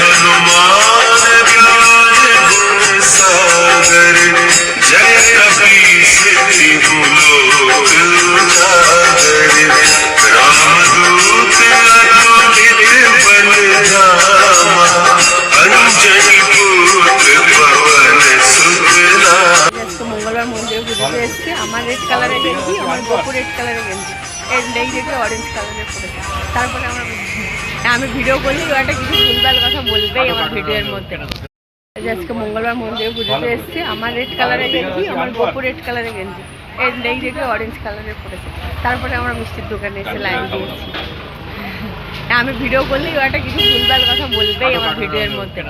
हनुमान ज्ञान गुण सागर जय कपीस तिहु लोक उजागर रामदूत अतुलित बल धामा अंजनी पुत्र पवन सुत नामा। मंगलवार मंदिर पुजोते एসেছি আমার রেড কালারের গেঞ্জি আমার বপু রেড কালারের গেঞ্জি এই দেখে অরেঞ্জ কালারের পরেছে তারপরে আমি ভিডিও করলে একটা কিছু ভুলভাল কথা বলবেই আমার ভিডিওর মধ্যে। আজকে মঙ্গলবার মন্দিরে পুজোতে এসেছি আমার রেড কালারের গেঞ্জি আমার বপু রেড কালারের গেঞ্জি এই দেখে অরেঞ্জ কালারের পরেছে তারপরে আমরা মিষ্টির দোকানে এসে লাইন দিয়েছি। আমি ভিডিও করলে একটা কিছু ভুলভাল কথা বলবেই আমার ভিডিওর মধ্যে।